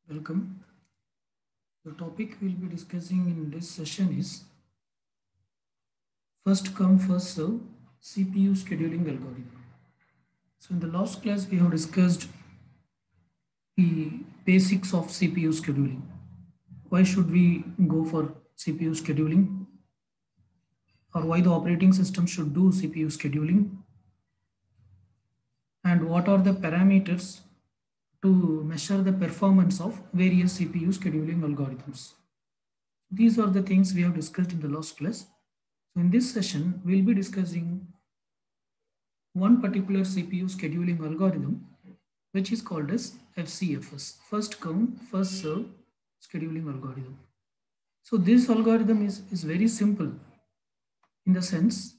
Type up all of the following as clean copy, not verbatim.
Welcome. The topic we'll be discussing in this session is first come first serve CPU scheduling algorithm. So in the last class we have discussed the basics of CPU scheduling. Why should we go for CPU scheduling, or why the operating system should do CPU scheduling, and what are the parameters to measure the performance of various CPU scheduling algorithms. These are the things we have discussed in the last class. So in this session, we'll be discussing one particular CPU scheduling algorithm, which is called as FCFS, first come, first serve scheduling algorithm. So this algorithm is very simple in the sense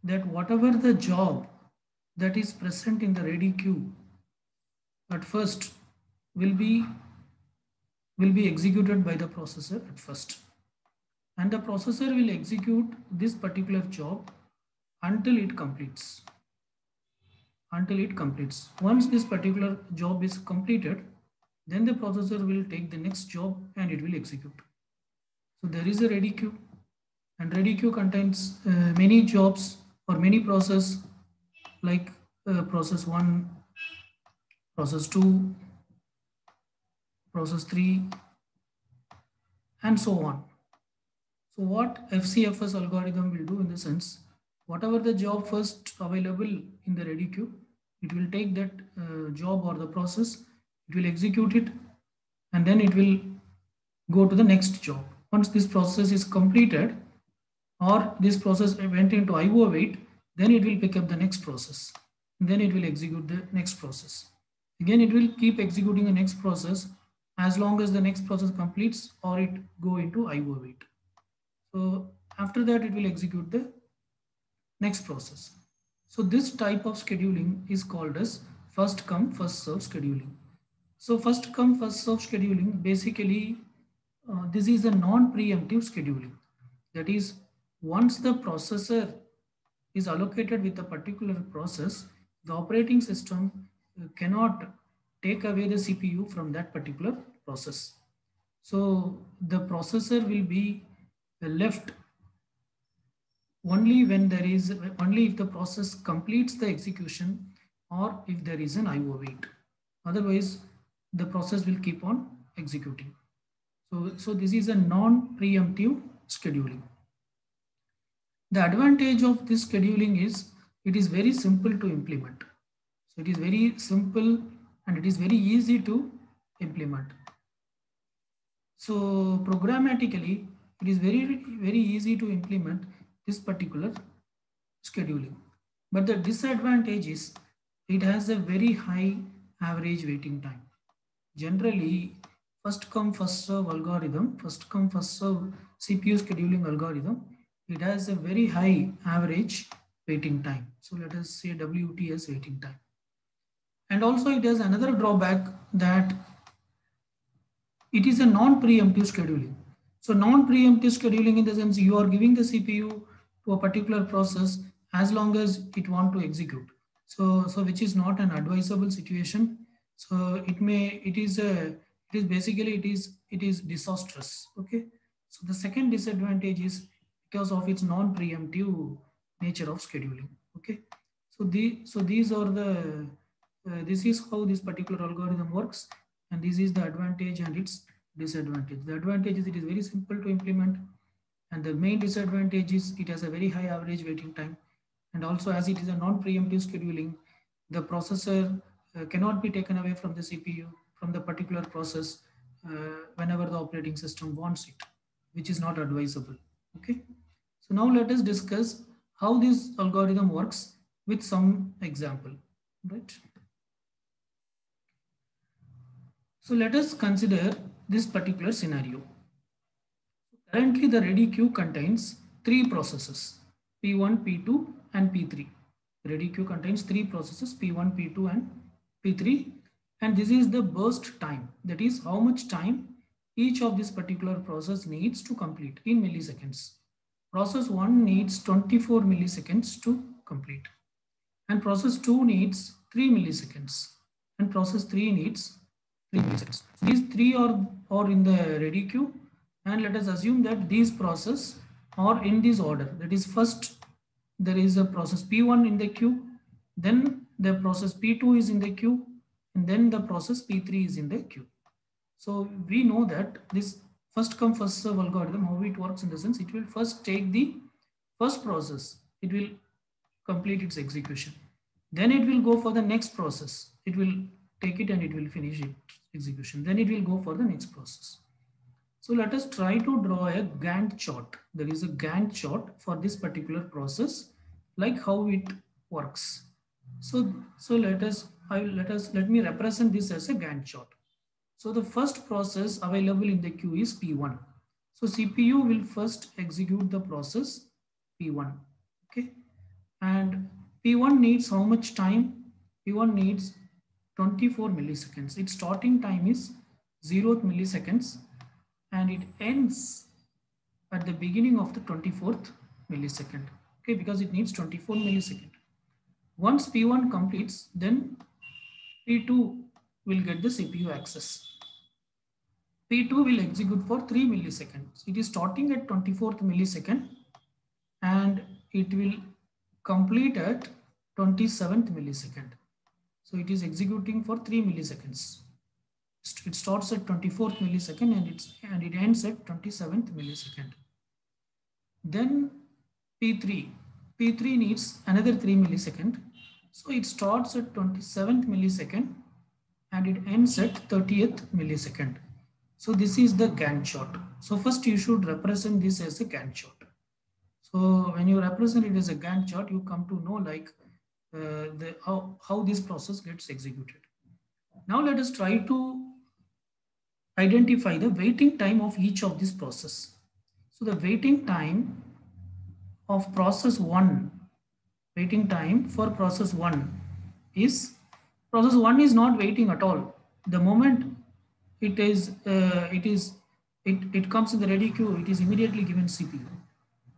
that whatever the job that is present in the ready queue at first will be executed by the processor at first, and the processor will execute this particular job until it completes. Once this particular job is completed, then the processor will take the next job and it will execute. So there is a ready queue, and ready queue contains many jobs or many process like process 1, process 2, process 3, and so on. So what FCFS algorithm will do in the sense, whatever the job first available in the ready queue, it will take that job or the process, it will execute it, and then it will go to the next job. Once this process is completed, or this process went into IO wait, then it will pick up the next process. Then it will execute the next process. Again, it will keep executing the next process as long as the next process completes or it go into IO wait. So after that, it will execute the next process. So this type of scheduling is called as first come, first serve scheduling. So first come, first serve scheduling, basically, this is a non-preemptive scheduling. That is, once the processor is allocated with a particular process, the operating system cannot take away the CPU from that particular process. So the processor will be left only when there is only if the process completes the execution or if there is an IO wait. Otherwise, the process will keep on executing. So this is a non-preemptive scheduling. The advantage of this scheduling is it is very simple to implement. So it is very simple and it is very easy to implement. So programmatically, it is very easy to implement this particular scheduling. But the disadvantage is it has a very high average waiting time. Generally, first come first serve algorithm, first come first serve CPU scheduling algorithm, it has a very high average waiting time. So let us say WTS waiting time. And also it has another drawback that it is a non-preemptive scheduling. So non-preemptive scheduling in the sense you are giving the CPU to a particular process as long as it want to execute. So which is not an advisable situation. So it is disastrous. Okay. So the second disadvantage is because of its non-preemptive nature of scheduling. Okay. So these are the this is how this particular algorithm works, and this is the advantage and its disadvantage. The advantage is it is very simple to implement, and the main disadvantage is it has a very high average waiting time, and also as it is a non-preemptive scheduling, the processor cannot be taken away from the CPU from the particular process whenever the operating system wants it, which is not advisable. Okay, so now let us discuss how this algorithm works with some example, right? So let us consider this particular scenario. Currently, the ready queue contains three processes, P1, P2, and P3. Ready queue contains three processes, P1, P2, and P3. And this is the burst time. That is how much time each of this particular process needs to complete in milliseconds. Process 1 needs 24 milliseconds to complete. And process 2 needs 3 milliseconds. And process 3 needs 3 milliseconds. So these three are in the ready queue, and let us assume that these process are in this order. That is, first there is a process P1 in the queue, then the process P2 is in the queue, and then the process P3 is in the queue. So we know that this first come first serve algorithm, how it works in the sense, it will first take the first process, it will complete its execution. Then it will go for the next process. It will take it and it will finish its execution. Then it will go for the next process. So let us try to draw a Gantt chart. There is a Gantt chart for this particular process, like how it works. So let me represent this as a Gantt chart. So the first process available in the queue is P1. So CPU will first execute the process P1. Okay. And P1 needs how much time? P1 needs 24 milliseconds. Its starting time is 0th milliseconds and it ends at the beginning of the 24th millisecond. Okay, because it needs 24 milliseconds. Once P1 completes, then P2 will get the CPU access. P2 will execute for 3 milliseconds. It is starting at 24th millisecond and it will complete at 27th millisecond. So it is executing for 3 milliseconds. It starts at 24th millisecond and it ends at 27th millisecond. Then P3 needs another 3 millisecond. So it starts at 27th millisecond and it ends at 30th millisecond. So this is the Gantt chart. So first you should represent this as a Gantt chart. So when you represent it as a Gantt chart, you come to know like how this process gets executed. Now let us try to identify the waiting time of each of this process. So the waiting time of process 1, waiting time for process 1 is, process 1 is not waiting at all. The moment it comes in the ready queue, it is immediately given CPU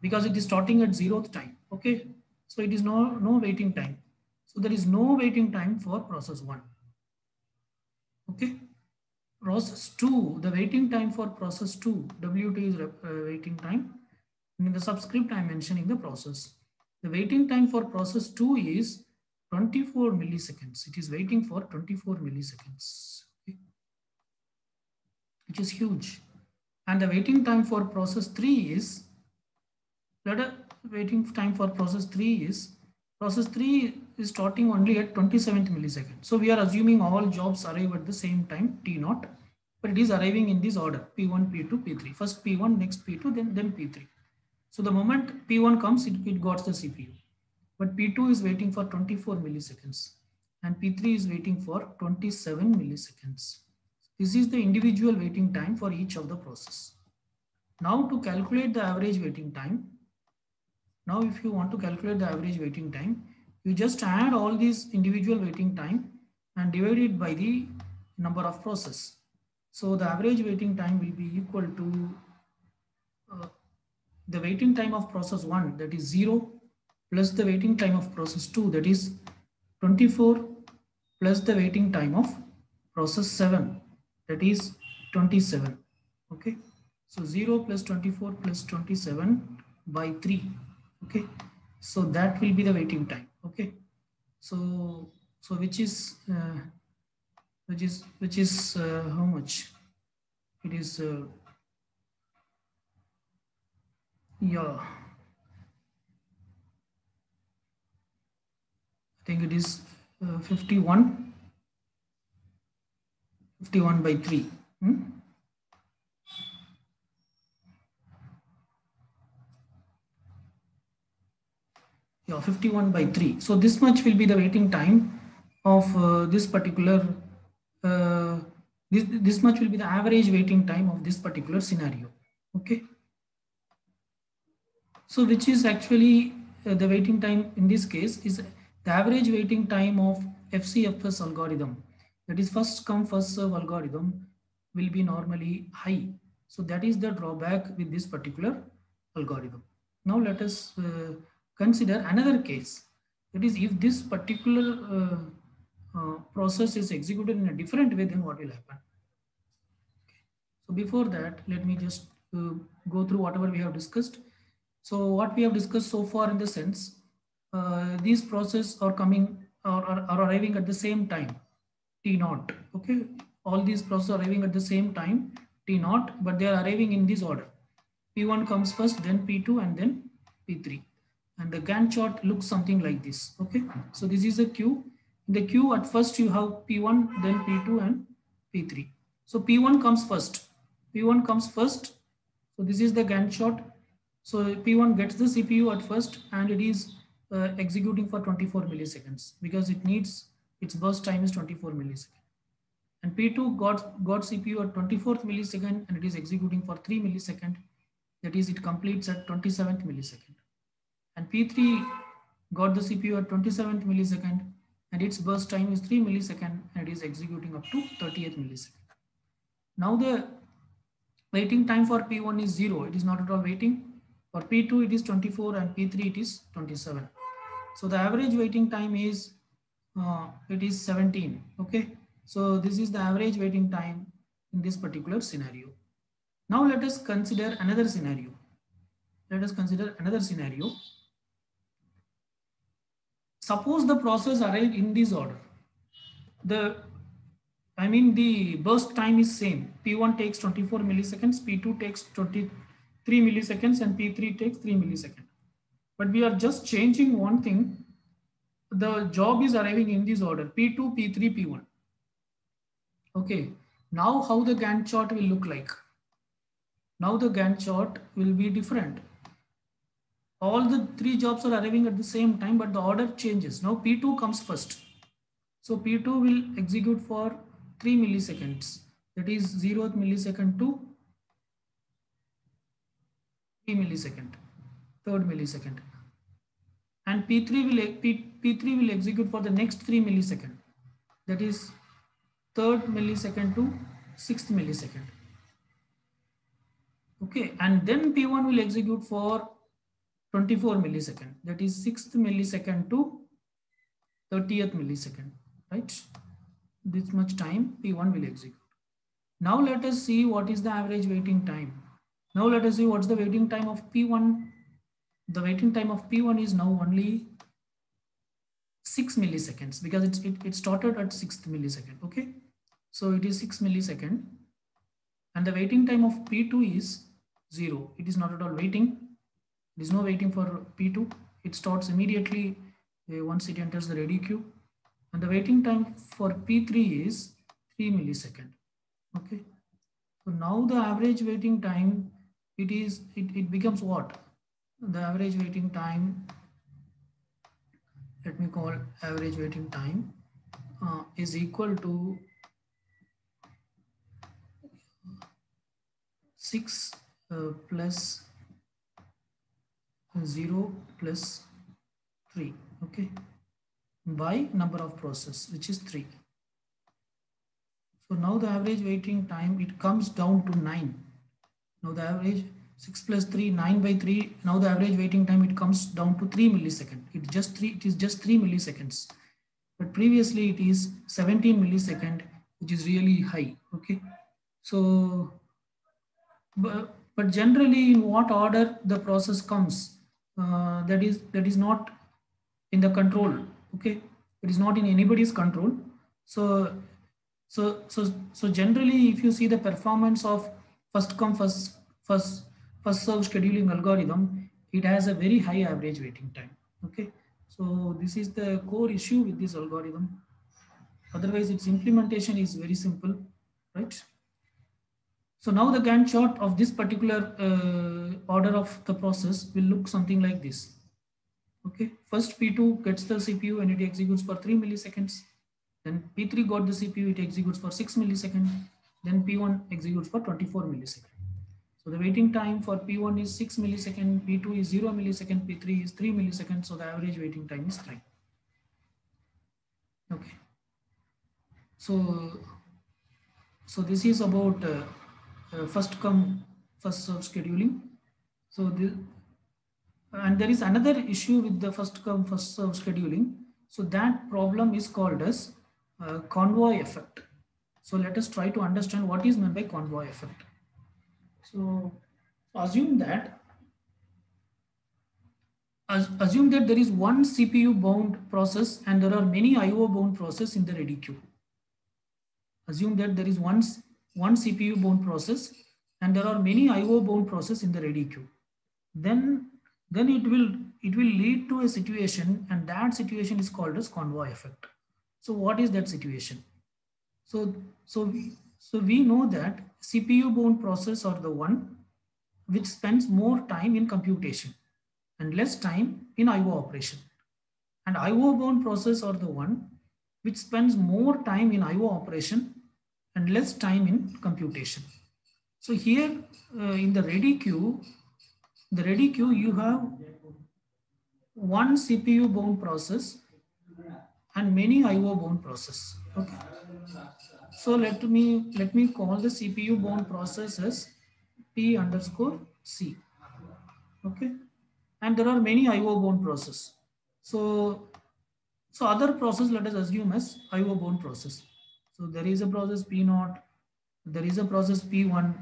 because it is starting at 0th time. Okay, so it is no waiting time. So there is no waiting time for process 1. Okay, process 2, the waiting time for process 2, W2 is waiting time. And in the subscript, I am mentioning the process. The waiting time for process 2 is 24 milliseconds. It is waiting for 24 milliseconds, okay, which is huge. And the waiting time for process 3 is, waiting time for process 3 is starting only at 27th millisecond. So we are assuming all jobs arrive at the same time, T0, but it is arriving in this order, P1, P2, P3. First P1, next P2, then P3. So the moment P1 comes, it got the CPU. But P2 is waiting for 24 milliseconds and P3 is waiting for 27 milliseconds. This is the individual waiting time for each of the process. Now to calculate the average waiting time, now if you want to calculate the average waiting time, you just add all these individual waiting time and divide it by the number of process. So the average waiting time will be equal to the waiting time of process 1, that is 0, plus the waiting time of process 2, that is 24, plus the waiting time of process 7, that is 27. Okay, so 0 plus 24 plus 27 by 3. Okay, so that will be the waiting time. Okay, so which is how much? It is yeah, I think it is 51 by 3. Yeah, 51 by 3. So this much will be the waiting time of this particular, this much will be the average waiting time of this particular scenario. Okay. So which is actually the waiting time in this case is the average waiting time of FCFS algorithm. That is first come first serve algorithm will be normally high. So that is the drawback with this particular algorithm. Now let us consider another case. That is if this particular process is executed in a different way, then what will happen? So before that, let me just go through whatever we have discussed. So what we have discussed so far in the sense, these processes are coming or are arriving at the same time, T naught. Okay, all these processes are arriving at the same time, T naught, but they are arriving in this order. P1 comes first, then P2, and then P3. And the Gantt chart looks something like this. Okay, so this is a queue. In the queue, at first you have P1, then P2, and P3. So P1 comes first. P1 comes first. So this is the Gantt chart. So P1 gets the CPU at first, and it is executing for 24 milliseconds because it needs its burst time is 24 milliseconds. And P2 got CPU at 24th millisecond, and it is executing for 3 milliseconds. That is, it completes at 27th millisecond. And P3 got the CPU at 27th millisecond, and its burst time is 3 millisecond, and it is executing up to 30th millisecond. Now the waiting time for P1 is 0. It is not at all waiting. For P2 it is 24, and P3 it is 27. So the average waiting time is it is 17. Okay, so this is the average waiting time in this particular scenario. Now let us consider another scenario. Suppose the process arrived in this order. The burst time is same. P1 takes 24 milliseconds, P2 takes 23 milliseconds, and P3 takes 3 milliseconds. But we are just changing one thing. The job is arriving in this order, P2, P3, P1. Okay, now how the Gantt chart will look like? Now the Gantt chart will be different. All the three jobs are arriving at the same time, but the order changes. Now P2 comes first. So P2 will execute for 3 milliseconds. That is 0th millisecond to 3 millisecond, 3rd millisecond. And P3 will execute for the next 3 millisecond. That is 3rd millisecond to 6th millisecond. Okay, and then P1 will execute for 24 millisecond. That is 6th millisecond to 30th millisecond, right? This much time P1 will execute. Now let us see what is the average waiting time. Now let us see what's the waiting time of P1. The waiting time of P1 is now only 6 milliseconds because it started at 6th millisecond. Okay, so it is 6 millisecond, and the waiting time of P2 is 0. It is not at all waiting. There is no waiting for P2. It starts immediately once it enters the ready queue, and the waiting time for P3 is 3 millisecond. Okay, so now the average waiting time it becomes what? The average waiting time, let me call average waiting time is equal to 6 plus 0 plus 3, okay, by number of process, which is 3. So now the average waiting time, it comes down to 9. Now the average 6 plus 3, 9 by 3. Now the average waiting time, it comes down to 3 milliseconds. It is just 3 milliseconds. But previously it is 17 millisecond, which is really high. Okay. So, but generally in what order the process comes, that is not in the control. Okay. It is not in anybody's control. So generally, if you see the performance of first come first serve scheduling algorithm, it has a very high average waiting time. Okay, so this is the core issue with this algorithm. Otherwise, its implementation is very simple, right? So now the Gantt chart of this particular order of the process will look something like this. Okay, first P2 gets the CPU and it executes for 3 milliseconds. Then P3 got the CPU, it executes for 6 milliseconds. Then P1 executes for 24 milliseconds. So the waiting time for P1 is 6 milliseconds, P2 is 0 millisecond, P3 is 3 milliseconds. So the average waiting time is 3. Okay. So this is about first come first serve scheduling. So and there is another issue with the first come first serve scheduling. So that problem is called as convoy effect. So let us try to understand what is meant by convoy effect. So assume that assume that there is one CPU bound process and there are many IO bound process in the ready queue. Assume that there is one CPU bound process and there are many IO bound process in the ready queue. Then it will lead to a situation, and that situation is called as convoy effect. So what is that situation? So we know that CPU bound process are the one which spends more time in computation and less time in IO operation. And IO bound process are the one which spends more time in IO operation and less time in computation. So here in the ready queue you have one CPU bound process and many IO bound process. Okay. So let me call the CPU bound process as P underscore C. Okay. And there are many IO bound process. So other process, let us assume as IO bound process. So there is a process P0, there is a process P1.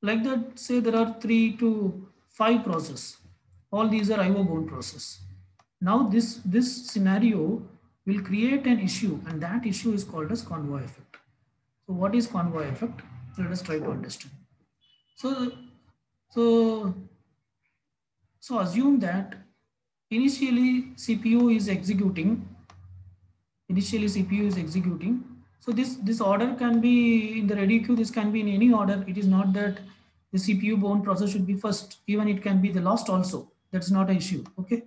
Like that, say there are 3 to 5 process. All these are IO bound process. Now this scenario will create an issue, and that issue is called as convoy effect. So what is convoy effect? Let us try to understand. So so so assume that initially CPU is executing. Initially CPU is executing. So this order can be in the ready queue. This can be in any order. It is not that the CPU bound process should be first. Even it can be the last also. That's not an issue. Okay.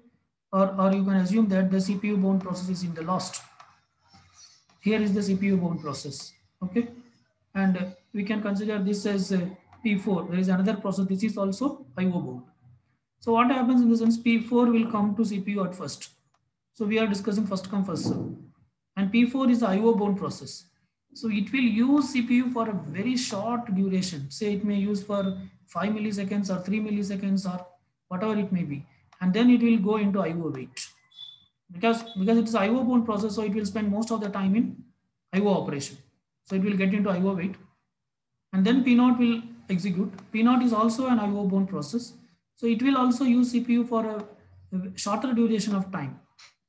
Or you can assume that the CPU bound process is in the last. Here is the CPU bound process. Okay. And we can consider this as P4. There is another process. This is also IO bound. So what happens in the sense P4 will come to CPU at first. So we are discussing first come first serve. And P4 is the IO bound process. So it will use CPU for a very short duration. Say it may use for 5 milliseconds or 3 milliseconds or whatever it may be. And then it will go into IO wait. Because it is IO bound process, so it will spend most of the time in IO operation. So it will get into IO wait. And then P0 will execute. P0 is also an IO bound process. So it will also use CPU for a shorter duration of time,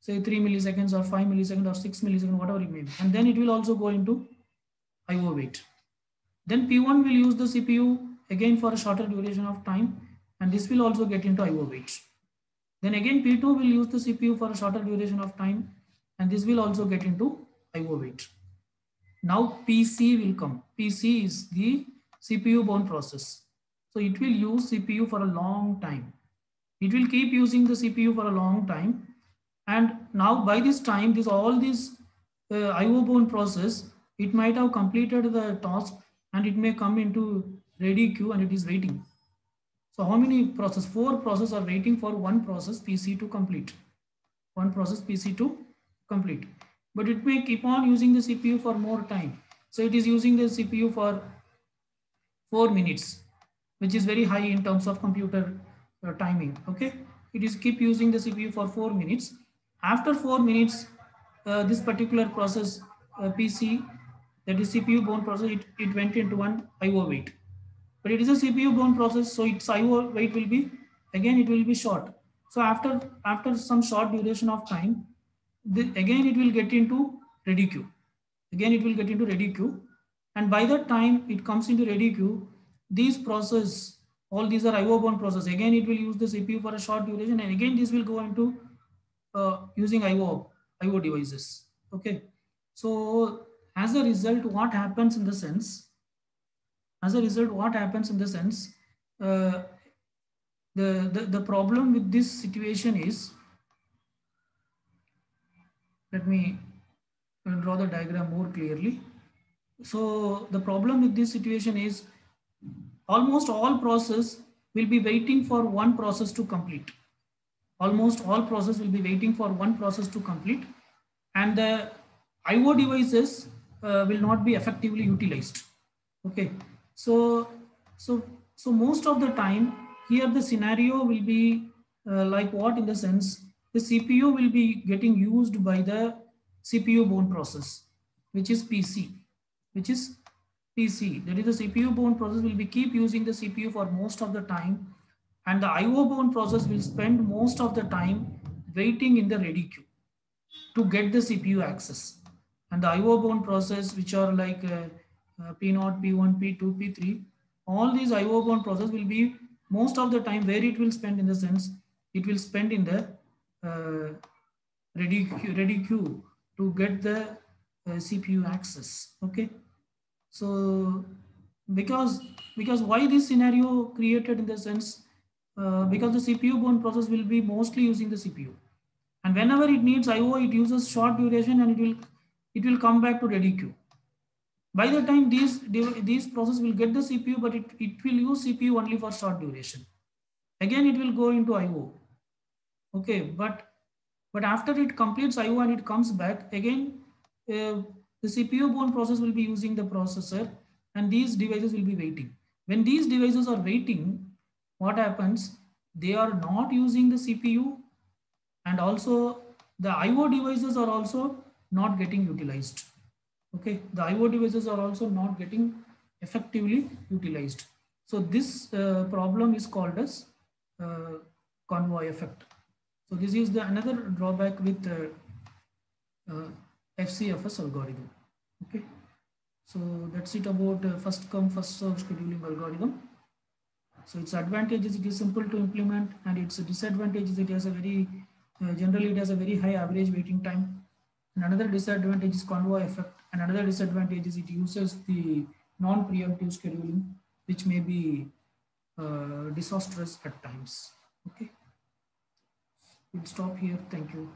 say 3 milliseconds or 5 milliseconds or 6 milliseconds, whatever it may be. And then it will also go into IO wait. Then P1 will use the CPU again for a shorter duration of time, and this will also get into IO wait. Then again P2 will use the CPU for a shorter duration of time, and this will also get into IO wait. Now PC will come. PC is the CPU bound process. So it will use CPU for a long time. It will keep using the CPU for a long time. And now by this time, all this IO bound process, it might have completed the task and it may come into ready queue and it is waiting. So how many process? 4 processes are waiting for one process PC to complete. One process PC to complete. But it may keep on using the CPU for more time. So it is using the CPU for 4 minutes, which is very high in terms of computer timing. Okay, it is keep using the CPU for 4 minutes. After 4 minutes, this particular process PC, that is CPU bound process, it went into one IO wait. But it is a CPU bound process, so its IO wait will be, again it will be short. So after some short duration of time, again it will get into ready queue. Again it will get into ready queue, and by the time it comes into ready queue, these process, all these are IO bound process. Again it will use the CPU for a short duration, and again this will go into using IO devices. Okay, so as a result, what happens in the sense? Uh, the problem with this situation is, let me draw the diagram more clearly. So the problem with this situation is almost all process will be waiting for one process to complete. Almost all process will be waiting for one process to complete, and the IO devices will not be effectively utilized. Okay, so most of the time here the scenario will be like what, in the sense the CPU will be getting used by the CPU bound process. which is PC, which is PC. That is the CPU bound process will be keep using the CPU for most of the time, and the IO bound process will spend most of the time waiting in the ready queue to get the CPU access. And the IO bound process, which are like P0, P1, P2, P3, all these IO bound process will be most of the time where it will spend in the sense it will spend in the uh, ready queue to get the CPU access. Okay, so because because why this scenario created in the sense because the CPU bound process will be mostly using the CPU, and whenever it needs IO, it uses short duration and it will come back to ready queue. By the time these process will get the CPU, but it will use CPU only for short duration. Again, it will go into IO. Okay, but after it completes IO and it comes back again, the CPU bound process will be using the processor, and these devices will be waiting. When these devices are waiting, what happens? They are not using the CPU, and also the IO devices are also not getting utilized. Okay, the IO devices are also not getting effectively utilized. So this problem is called as uh, convoy effect. So this is the another drawback with FCFS algorithm. Okay, so that's it about first come first serve scheduling algorithm. So its advantages, it is simple to implement, and its disadvantages, it has a very generally it has a very high average waiting time. And another disadvantage is convoy effect, and another disadvantage is it uses the non-preemptive scheduling, which may be disastrous at times. Okay, we'll stop here. Thank you.